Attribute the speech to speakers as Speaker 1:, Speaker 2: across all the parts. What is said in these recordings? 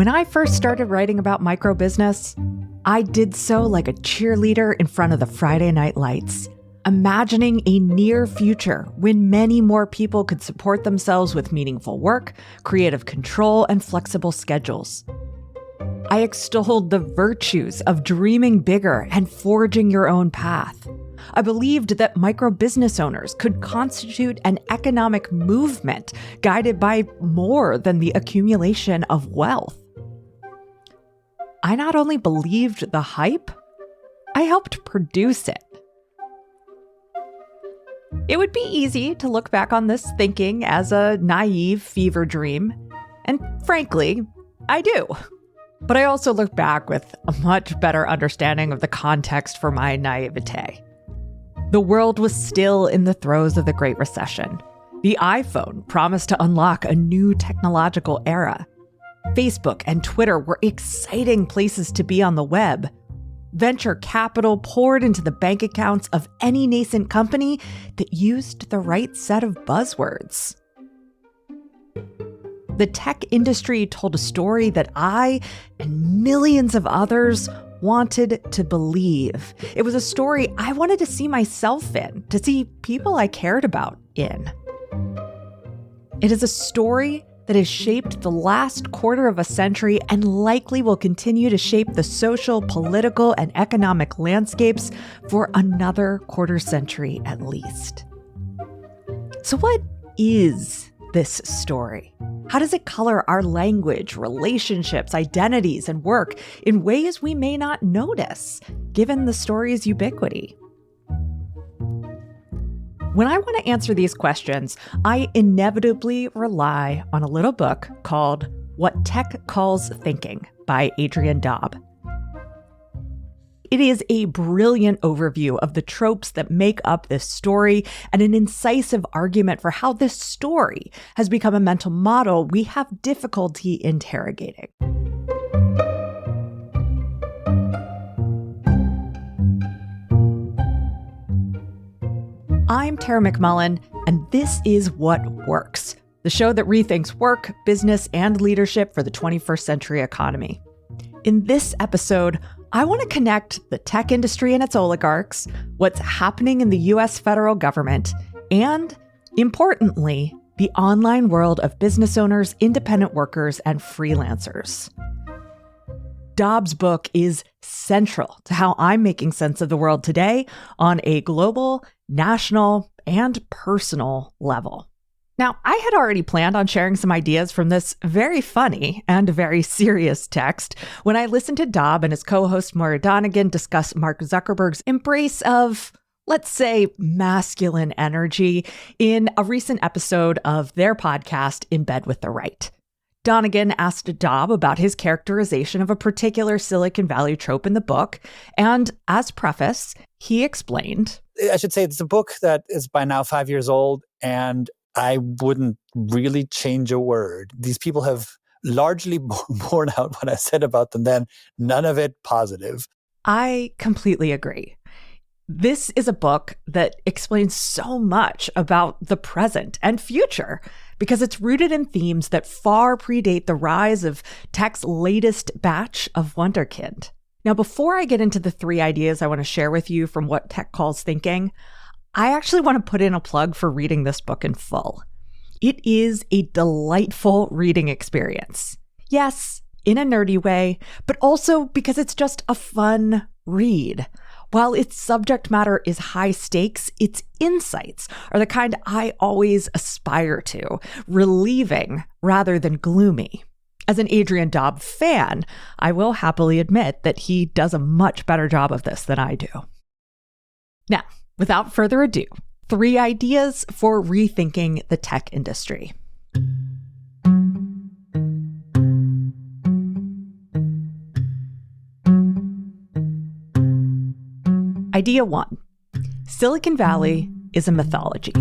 Speaker 1: When I first started writing about microbusiness, I did so like a cheerleader in front of the Friday night lights, imagining a near future when many more people could support themselves with meaningful work, creative control, and flexible schedules. I extolled the virtues of dreaming bigger and forging your own path. I believed that micro-business owners could constitute an economic movement guided by more than the accumulation of wealth. I not only believed the hype, I helped produce it. It would be easy to look back on this thinking as a naive fever dream, and frankly, I do. But I also look back with a much better understanding of the context for my naivete. The world was still in the throes of the Great Recession. The iPhone promised to unlock a new technological era. Facebook and Twitter were exciting places to be on the web. Venture capital poured into the bank accounts of any nascent company that used the right set of buzzwords. The tech industry told a story that I and millions of others wanted to believe. It was a story I wanted to see myself in, to see people I cared about in. It is a story that has shaped the last quarter of a century and likely will continue to shape the social, political, and economic landscapes for another quarter century at least. So what is this story? How does it color our language, relationships, identities, and work in ways we may not notice, given the story's ubiquity? When I want to answer these questions, I inevitably rely on a little book called What Tech Calls Thinking by Adrian Daub. It is a brilliant overview of the tropes that make up this story and an incisive argument for how this story has become a mental model we have difficulty interrogating. I'm Tara McMullen, and this is What Works, the show that rethinks work, business, and leadership for the 21st century economy. In this episode, I want to connect the tech industry and its oligarchs, what's happening in the US federal government, and, importantly, the online world of business owners, independent workers, and freelancers. Daub's book is central to how I'm making sense of the world today on a global, national, and personal level. Now, I had already planned on sharing some ideas from this very funny and very serious text when I listened to Daub and his co-host Moira Donegan discuss Mark Zuckerberg's embrace of, let's say, masculine energy in a recent episode of their podcast, In Bed with the Right. Donegan asked Daub about his characterization of a particular Silicon Valley trope in the book, and as preface, he explained,
Speaker 2: I should say it's a book that is by now 5 years old, and I wouldn't really change a word. These people have largely borne out what I said about them then, none of it positive.
Speaker 1: I completely agree. This is a book that explains so much about the present and future because it's rooted in themes that far predate the rise of tech's latest batch of wonderkind. Now, before I get into the three ideas I want to share with you from What Tech Calls Thinking, I actually want to put in a plug for reading this book in full. It is a delightful reading experience. Yes, in a nerdy way, but also because it's just a fun read. While its subject matter is high stakes, its insights are the kind I always aspire to, relieving rather than gloomy. As an Adrian Daub fan, I will happily admit that he does a much better job of this than I do. Now, without further ado, 3 ideas for rethinking the tech industry. Idea 1. Silicon Valley is a mythology.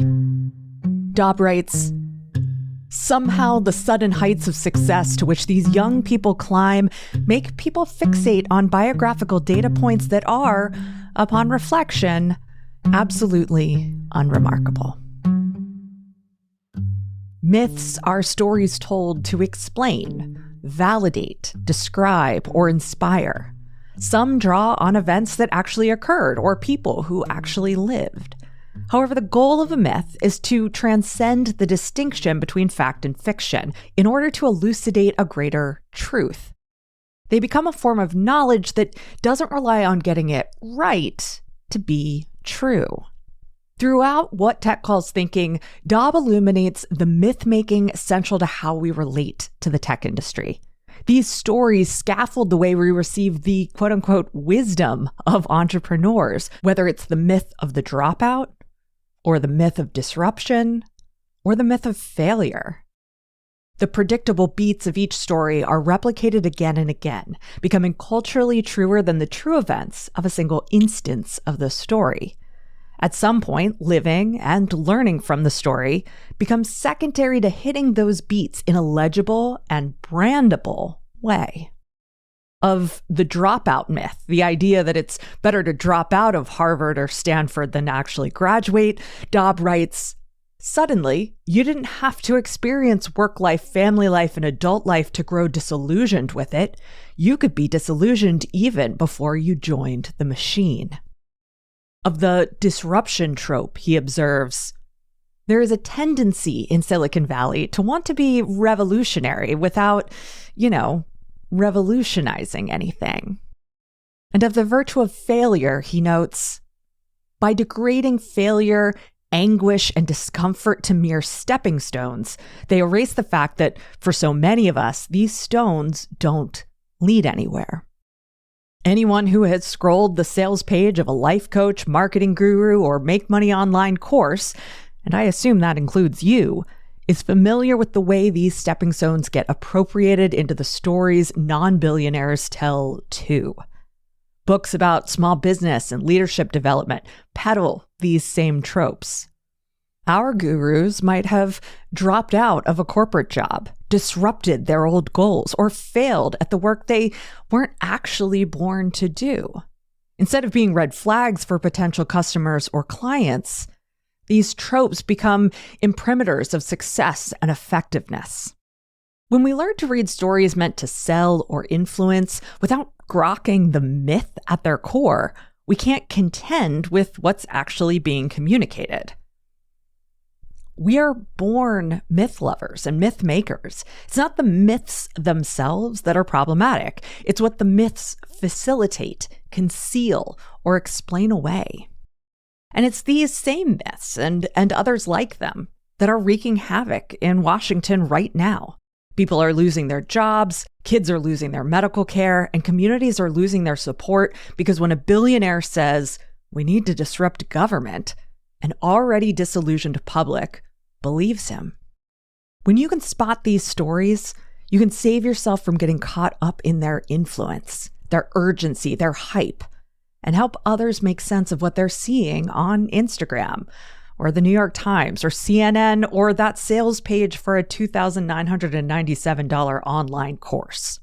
Speaker 1: Daub writes, somehow the sudden heights of success to which these young people climb make people fixate on biographical data points that are, upon reflection, absolutely unremarkable. Myths are stories told to explain, validate, describe, or inspire. Some draw on events that actually occurred or people who actually lived. However, the goal of a myth is to transcend the distinction between fact and fiction in order to elucidate a greater truth. They become a form of knowledge that doesn't rely on getting it right to be true. Throughout What Tech Calls Thinking, Daub illuminates the myth-making central to how we relate to the tech industry. These stories scaffold the way we receive the quote-unquote wisdom of entrepreneurs, whether it's the myth of the dropout, or the myth of disruption, or the myth of failure. The predictable beats of each story are replicated again and again, becoming culturally truer than the true events of a single instance of the story. At some point, living and learning from the story becomes secondary to hitting those beats in a legible and brandable way. Of the dropout myth, the idea that it's better to drop out of Harvard or Stanford than actually graduate, Daub writes, "Suddenly, you didn't have to experience work life, family life, and adult life to grow disillusioned with it. You could be disillusioned even before you joined the machine." Of the disruption trope, he observes, "There is a tendency in Silicon Valley to want to be revolutionary without, revolutionizing anything." And of the virtue of failure, he notes, "By degrading failure, anguish, and discomfort to mere stepping stones, they erase the fact that for so many of us, these stones don't lead anywhere." Anyone who has scrolled the sales page of a life coach, marketing guru, or make money online course, and I assume that includes you, is familiar with the way these stepping stones get appropriated into the stories non-billionaires tell too. Books about small business and leadership development peddle these same tropes. Our gurus might have dropped out of a corporate job, disrupted their old goals, or failed at the work they weren't actually born to do. Instead of being red flags for potential customers or clients, these tropes become imprimaturs of success and effectiveness. When we learn to read stories meant to sell or influence without grokking the myth at their core, we can't contend with what's actually being communicated. We are born myth lovers and myth makers. It's not the myths themselves that are problematic. It's what the myths facilitate, conceal, or explain away. And it's these same myths and others like them that are wreaking havoc in Washington right now. People are losing their jobs, kids are losing their medical care, and communities are losing their support because when a billionaire says, "We need to disrupt government," an already disillusioned public believes him. When you can spot these stories, you can save yourself from getting caught up in their influence, their urgency, their hype, and help others make sense of what they're seeing on Instagram or the New York Times or CNN or that sales page for a $2,997 online course.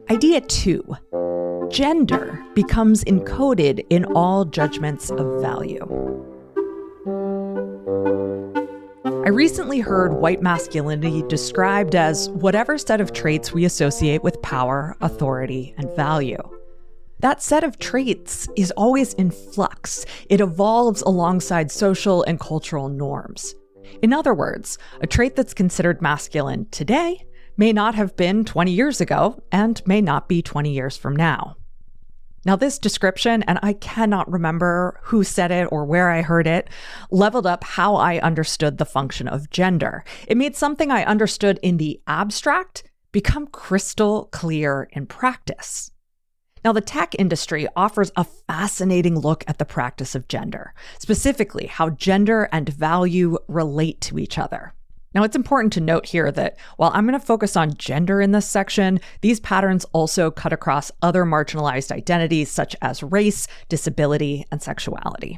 Speaker 1: Idea 2. Gender becomes encoded in all judgments of value. I recently heard white masculinity described as whatever set of traits we associate with power, authority, and value. That set of traits is always in flux. It evolves alongside social and cultural norms. In other words, a trait that's considered masculine today may not have been 20 years ago and may not be 20 years from now. Now, this description, and I cannot remember who said it or where I heard it, leveled up how I understood the function of gender. It made something I understood in the abstract become crystal clear in practice. Now, the tech industry offers a fascinating look at the practice of gender, specifically how gender and value relate to each other. Now, it's important to note here that while I'm going to focus on gender in this section, these patterns also cut across other marginalized identities such as race, disability, and sexuality.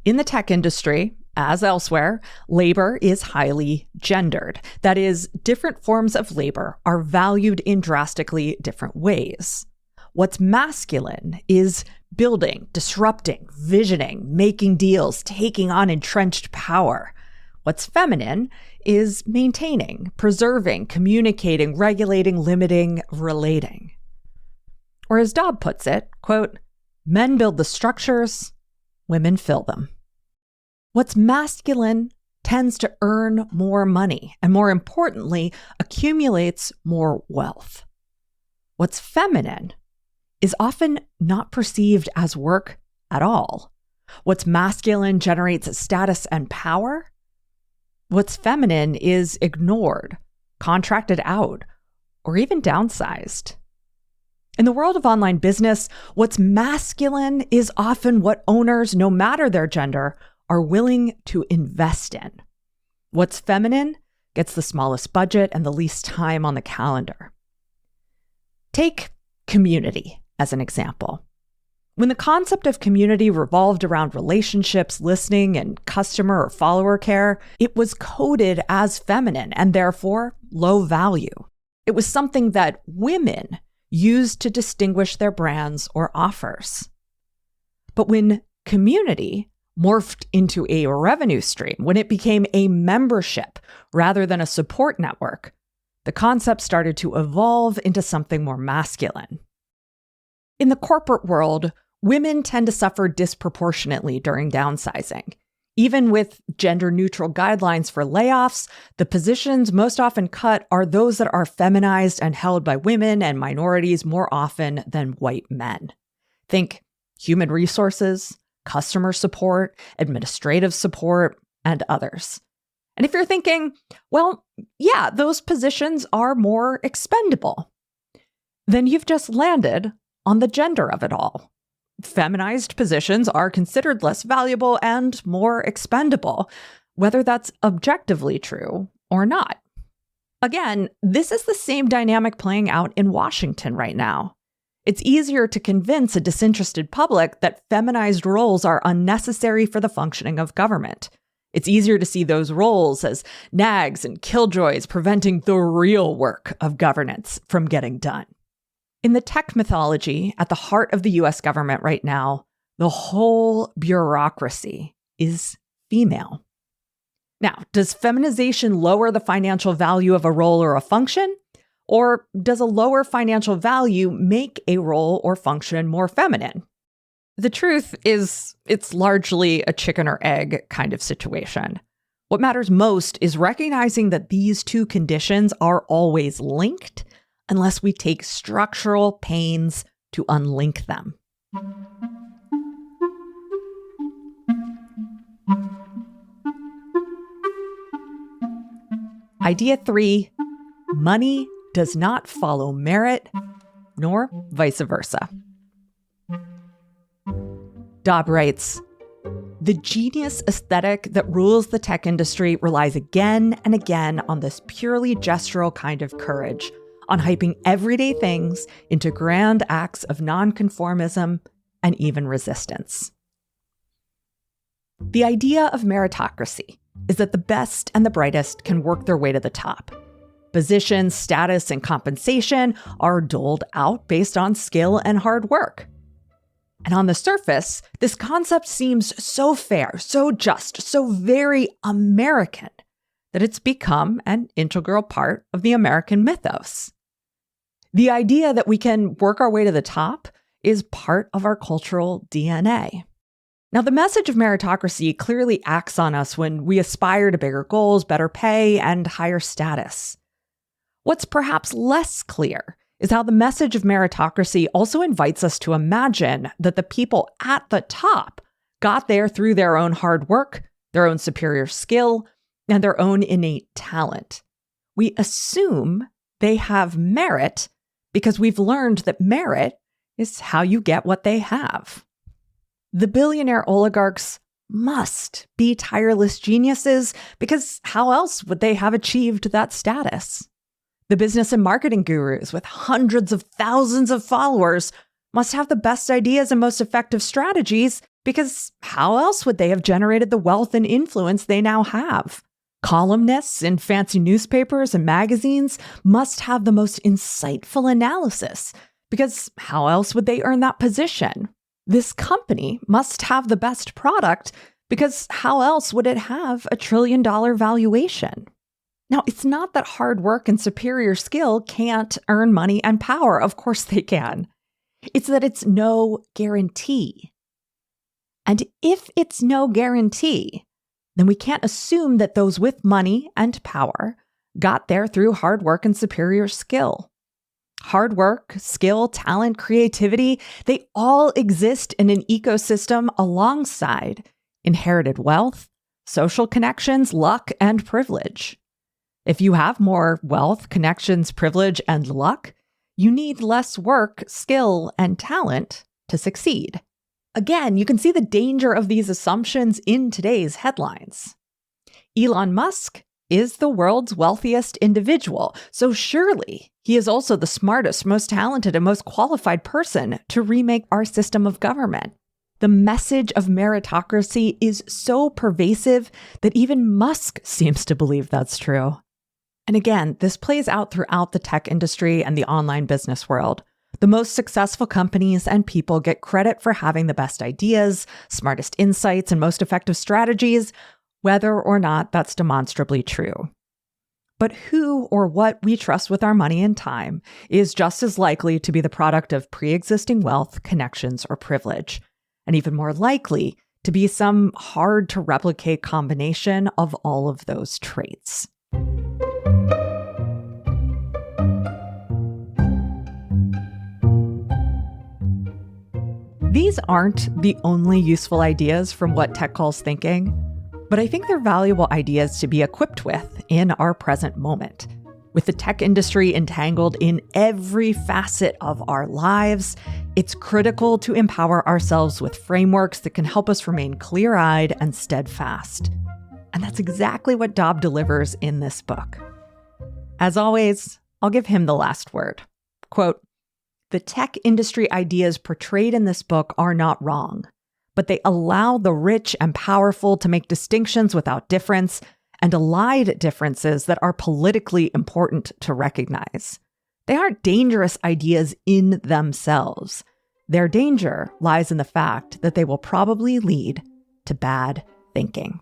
Speaker 1: In the tech industry, as elsewhere, labor is highly gendered. That is, different forms of labor are valued in drastically different ways. What's masculine is building, disrupting, visioning, making deals, taking on entrenched power. What's feminine is maintaining, preserving, communicating, regulating, limiting, relating. Or as Daub puts it, quote, men build the structures, women fill them. What's masculine tends to earn more money and, more importantly, accumulates more wealth. What's feminine is often not perceived as work at all. What's masculine generates status and power. What's feminine is ignored, contracted out, or even downsized. In the world of online business, what's masculine is often what owners, no matter their gender, are willing to invest in. What's feminine gets the smallest budget and the least time on the calendar. Take community as an example. When the concept of community revolved around relationships, listening, and customer or follower care, it was coded as feminine and therefore low value. It was something that women used to distinguish their brands or offers. But when community morphed into a revenue stream, when it became a membership rather than a support network, the concept started to evolve into something more masculine. In the corporate world, women tend to suffer disproportionately during downsizing. Even with gender-neutral guidelines for layoffs, the positions most often cut are those that are feminized and held by women and minorities more often than white men. Think human resources, customer support, administrative support, and others. And if you're thinking, well, yeah, those positions are more expendable, then you've just landed on the gender of it all. Feminized positions are considered less valuable and more expendable, whether that's objectively true or not. Again, this is the same dynamic playing out in Washington right now. It's easier to convince a disinterested public that feminized roles are unnecessary for the functioning of government. It's easier to see those roles as nags and killjoys preventing the real work of governance from getting done. In the tech mythology at the heart of the US government right now, the whole bureaucracy is female. Now, does feminization lower the financial value of a role or a function? Or does a lower financial value make a role or function more feminine? The truth is, it's largely a chicken or egg kind of situation. What matters most is recognizing that these two conditions are always linked unless we take structural pains to unlink them. Idea 3, money does not follow merit, nor vice versa. Daub writes, the genius aesthetic that rules the tech industry relies again and again on this purely gestural kind of courage, on hyping everyday things into grand acts of nonconformism and even resistance. The idea of meritocracy is that the best and the brightest can work their way to the top. Position, status, and compensation are doled out based on skill and hard work. And on the surface, this concept seems so fair, so just, so very American that it's become an integral part of the American mythos. The idea that we can work our way to the top is part of our cultural DNA. Now, the message of meritocracy clearly acts on us when we aspire to bigger goals, better pay, and higher status. What's perhaps less clear is how the message of meritocracy also invites us to imagine that the people at the top got there through their own hard work, their own superior skill, and their own innate talent. We assume they have merit because we've learned that merit is how you get what they have. The billionaire oligarchs must be tireless geniuses because how else would they have achieved that status? The business and marketing gurus with hundreds of thousands of followers must have the best ideas and most effective strategies because how else would they have generated the wealth and influence they now have? Columnists in fancy newspapers and magazines must have the most insightful analysis because how else would they earn that position? This company must have the best product because how else would it have a $1 trillion valuation? Now, it's not that hard work and superior skill can't earn money and power. Of course they can. It's that it's no guarantee. And if it's no guarantee, then we can't assume that those with money and power got there through hard work and superior skill. Hard work, skill, talent, creativity, they all exist in an ecosystem alongside inherited wealth, social connections, luck, and privilege. If you have more wealth, connections, privilege, and luck, you need less work, skill, and talent to succeed. Again, you can see the danger of these assumptions in today's headlines. Elon Musk is the world's wealthiest individual, so surely he is also the smartest, most talented, and most qualified person to remake our system of government. The message of meritocracy is so pervasive that even Musk seems to believe that's true. And again, this plays out throughout the tech industry and the online business world. The most successful companies and people get credit for having the best ideas, smartest insights, and most effective strategies, whether or not that's demonstrably true. But who or what we trust with our money and time is just as likely to be the product of pre-existing wealth, connections, or privilege, and even more likely to be some hard-to-replicate combination of all of those traits. These aren't the only useful ideas from What Tech Calls Thinking, but I think they're valuable ideas to be equipped with in our present moment. With the tech industry entangled in every facet of our lives, it's critical to empower ourselves with frameworks that can help us remain clear-eyed and steadfast. And that's exactly what Daub delivers in this book. As always, I'll give him the last word. Quote, "The tech industry ideas portrayed in this book are not wrong, but they allow the rich and powerful to make distinctions without difference and allied differences that are politically important to recognize. They aren't dangerous ideas in themselves. Their danger lies in the fact that they will probably lead to bad thinking."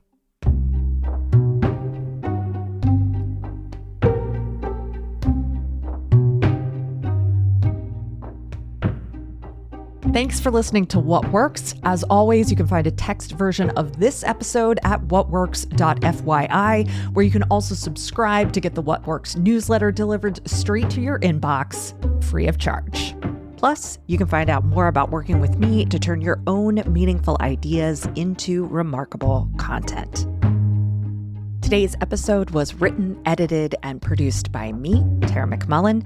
Speaker 1: Thanks for listening to What Works. As always, you can find a text version of this episode at whatworks.fyi, where you can also subscribe to get the What Works newsletter delivered straight to your inbox, free of charge. Plus, you can find out more about working with me to turn your own meaningful ideas into remarkable content. Today's episode was written, edited, and produced by me, Tara McMullen.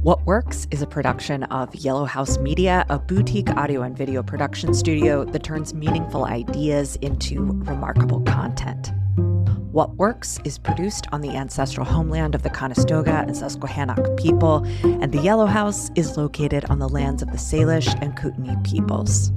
Speaker 1: What Works is a production of Yellow House Media, a boutique audio and video production studio that turns meaningful ideas into remarkable content. What Works is produced on the ancestral homeland of the Conestoga and Susquehannock people, and the Yellow House is located on the lands of the Salish and Kootenai peoples.